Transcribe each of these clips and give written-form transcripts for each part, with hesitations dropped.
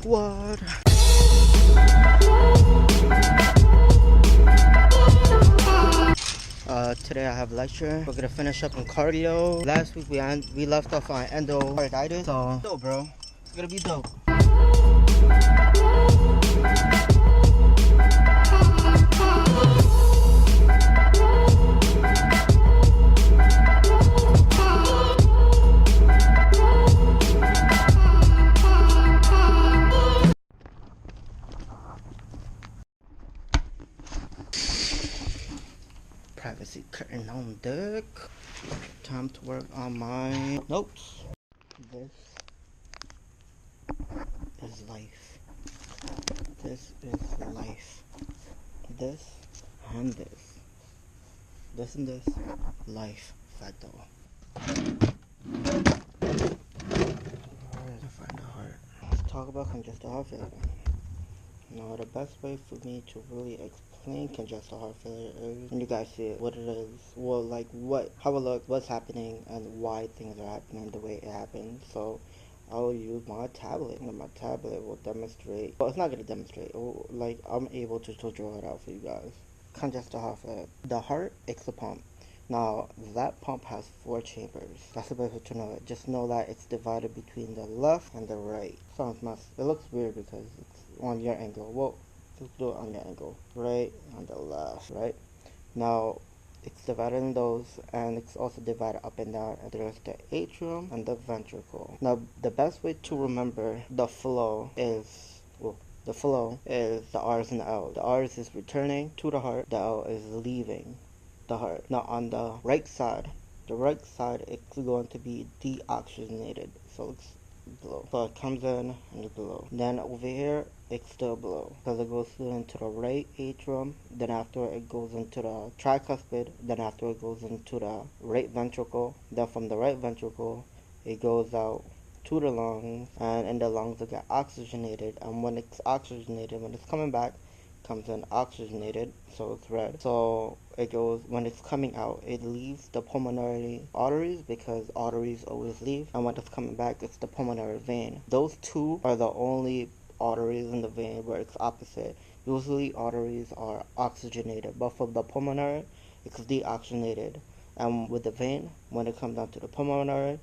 What? Today I have lecture. We're gonna finish up on cardio. Last week we left off on endocarditis. So dope, bro. It's gonna be dope. Privacy curtain on deck. Time to work on my notes. This is life. This is life. This and this. This and this. Life. Facto. Where to find the heart? Let's talk about congested heart failure. Now, the best way for me to really explain congestive heart failure is when you guys see it, what it is, well, like how it looks, what's happening, and why things are happening the way it happens. So, I'll use my tablet, and my tablet will demonstrate. Well, it's not gonna demonstrate. Like I'm able to draw it out for you guys. Congestive heart failure. The heart is a pump. Now, that pump has 4 chambers. That's the best way to know it. Just know that it's divided between the left and the right. Sounds messed. It looks weird because it's on your angle. Well, just do it on your angle. Right on the left, right? Now, it's divided in those, and it's also divided up and down. And there's the atrium and the ventricle. Now, the best way to remember the flow is, the R's and the L's. The R's is returning to the heart. The L is leaving the heart. Now on the right side it's going to be deoxygenated, so it's below. So it comes in and it's below. Then over here it's still below because it goes into the right atrium, then after it goes into the tricuspid, then after it goes into the right ventricle, then from the right ventricle it goes out to the lungs, and in the lungs it get oxygenated, and when it's oxygenated, when it's coming back, comes in oxygenated, so it's red. So it goes, when it's coming out, it leaves the pulmonary arteries because arteries always leave, and when it's coming back, it's the pulmonary vein. Those two are the only arteries in the vein where it's opposite. Usually arteries are oxygenated, but for the pulmonary, it's deoxygenated. And with the vein, when it comes down to the pulmonary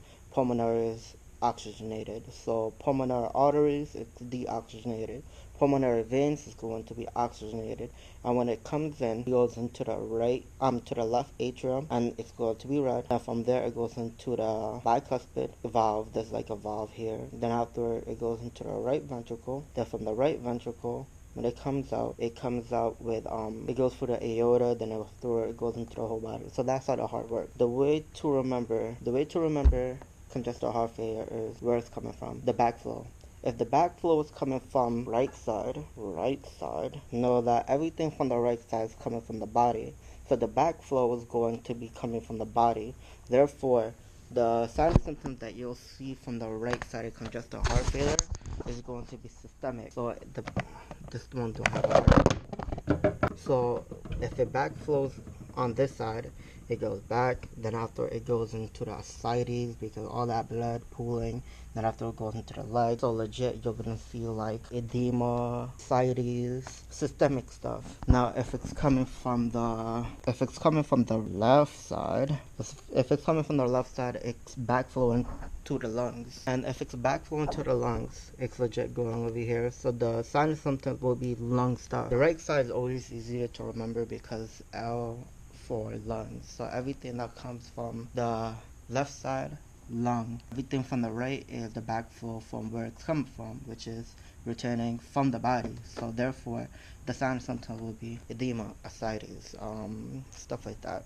is oxygenated. So pulmonary arteries, it's deoxygenated. Pulmonary veins is going to be oxygenated, and when it comes in, it goes into to the left atrium, and it's going to be red. And from there, it goes into the bicuspid valve. There's like a valve here. Then after it goes into the right ventricle. Then from the right ventricle, when it comes out with it goes through the aorta, then it goes into the whole body. So that's how the heart works. The way to remember congestive heart failure is where it's coming from. The backflow. If the backflow is coming from right side, know that everything from the right side is coming from the body. So the backflow is going to be coming from the body. Therefore, the signs and symptoms that you'll see from the right side of congestive heart failure is going to be systemic. So this one don't have a heart. So if it backflows on this side, it goes back, then after it goes into the ascites because all that blood pooling, then after it goes into the legs. So legit, you're gonna see like edema, ascites, systemic stuff. Now if it's coming from the left side, it's backflowing to the lungs. And if it's backflowing to the lungs, it's legit going over here. So the sign and symptoms will be lung stuff. The right side is always easier to remember because L for lungs. So everything that comes from the left side, lung. Everything from the right is the backflow from where it's coming from, which is returning from the body. So therefore, the sign symptoms will be edema, ascites, stuff like that.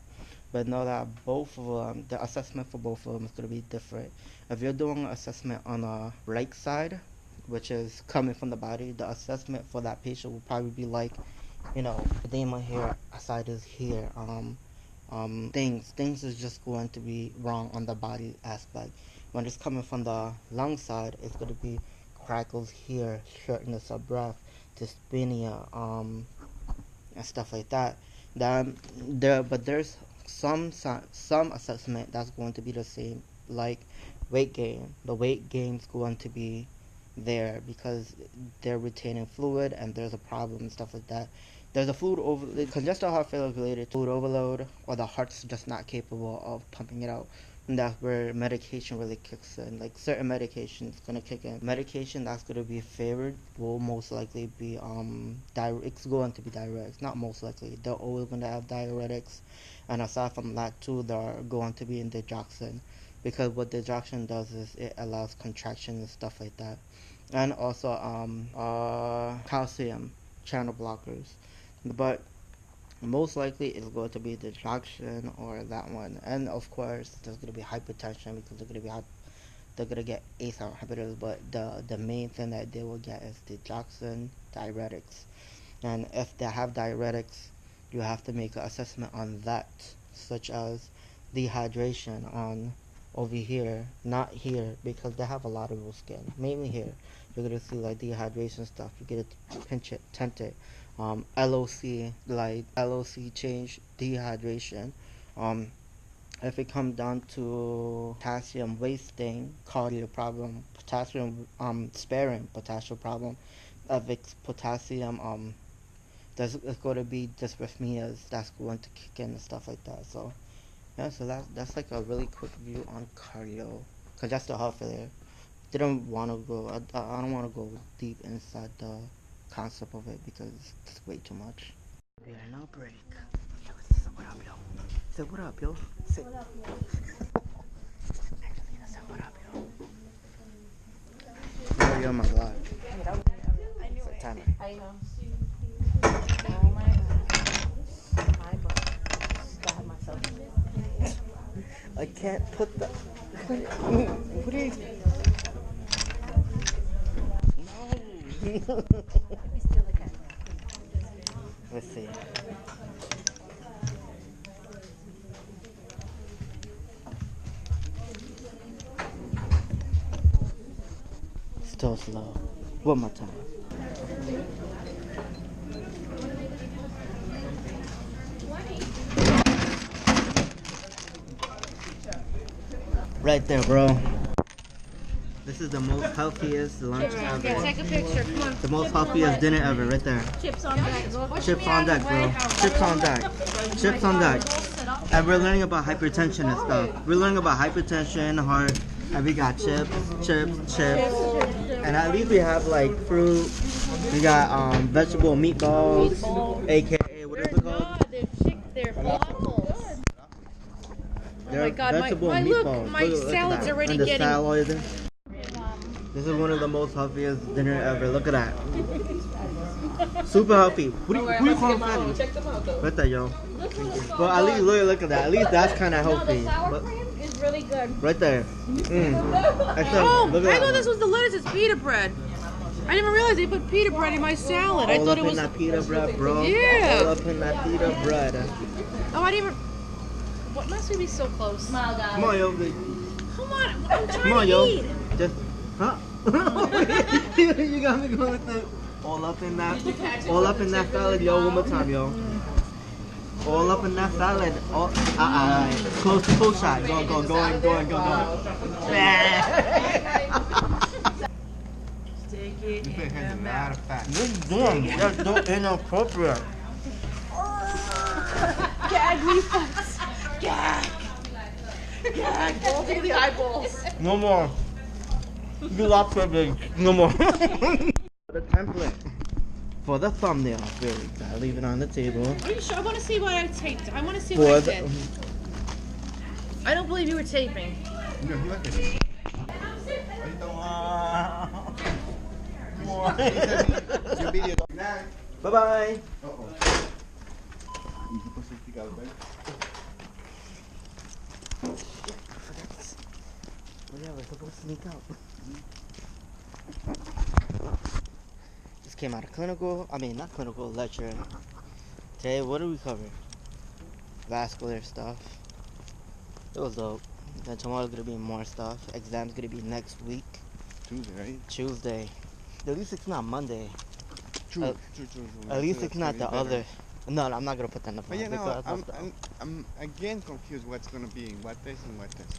But know that both of them, the assessment for both of them is going to be different. If you're doing an assessment on the right side, which is coming from the body, the assessment for that patient will probably be like, edema here, ascites here, things is just going to be wrong on the body aspect. When it's coming from the lung side, it's going to be crackles here, shortness of breath, dyspnea, and stuff like that. But there's some assessment that's going to be the same, like weight gain. The weight gain is going to be there because they're retaining fluid and there's a problem and stuff like that. There's a fluid over congestive heart failure is related to fluid overload, or the heart's just not capable of pumping it out. And that's where medication really kicks in. Like certain medications gonna kick in. Medication that's gonna be favored will most likely be it's going to be diuretics. Not most likely. They're always gonna have diuretics, and aside from that too, they're going to be in digoxin, because what digoxin does is it allows contraction and stuff like that, and also calcium channel blockers. But most likely it's going to be distraction or that one, and of course there's going to be hypertension because they're going to get ACE inhibitors, but the main thing that they will get is digoxin, diuretics. And if they have diuretics, you have to make an assessment on that, such as dehydration on over here, not here, because they have a lot of skin, mainly here. You're going to see like dehydration stuff. You get to pinch it, tent it. LOC, like LOC change, dehydration. If it comes down to potassium wasting, cardio problem, potassium sparing, potassium problem. If it's potassium, it's going to be dysrhythmias that's going to kick in and stuff like that. So yeah, so that's like a really quick view on cardio, congestive heart failure. Didn't want to go. I don't want to go deep inside the concept of it because it's way too much. We are no break. Yo, say what up, yo. Say what up, yo. Say what up, yo. Angelina, say what up, yo. You're on my vlog. I knew it. Timer. I know. Oh my god. My butt. Stab myself. I can't put the. What are you? No. Let's see. Still slow. One more time. Right there, bro. This is the most healthiest lunch ever. Yeah, take a picture. Come on. The most healthiest dinner ever, right there. Chips on deck. Chips on deck, bro. Chips on deck. Chips on deck. And we're learning about hypertension and stuff. We're learning about hypertension, heart, and we got chips. And at least we have like fruit. We got vegetable meatballs, aka what is it called? They're waffles. Oh They're my god, vegetable my meatballs. my salad's already and the getting... salad. This is one of the most healthiest dinner ever. Look at that. Super healthy. Who you calling fatty? Check them out though. Right there, yo. Well, at least look at that. At least that's kind of healthy. No, the sour cream is really good. Right there. Oh, look at I that. thought this was the lettuce. It's pita bread. I didn't realize they put pita bread in my salad. I thought it was... All up in that pita bread, bro. Yeah. All up in that pita bread. Oh, I didn't even... What must we be so close? Come on, yo. Come on, I'm trying Come on, to yo. eat. Just, huh? You got me going with the all up in that salad, yo. One more time, yo. All up in that salad. All, close to full shot. Go. Stick it in the mouth. This dumb. That's so inappropriate. Gag reflex. Gag. Balls in the eyeballs. No more. You lost privilege. No more. The template for the thumbnail. Really, gotta leave it on the table. Are you sure? I want to see what I taped. I want to see what I did. I don't believe you were taping. Bye bye. Yeah, we're supposed to sneak out. Just came out of not clinical lecture. Today, what did we cover? Vascular stuff. It was dope. Then tomorrow's gonna be more stuff. Exam's gonna be next week. Tuesday, right? Tuesday. At least it's not Monday. True. At least it's not the other. No, I'm not gonna put that in the But yeah, because I'm again confused what's gonna be in what test and what test.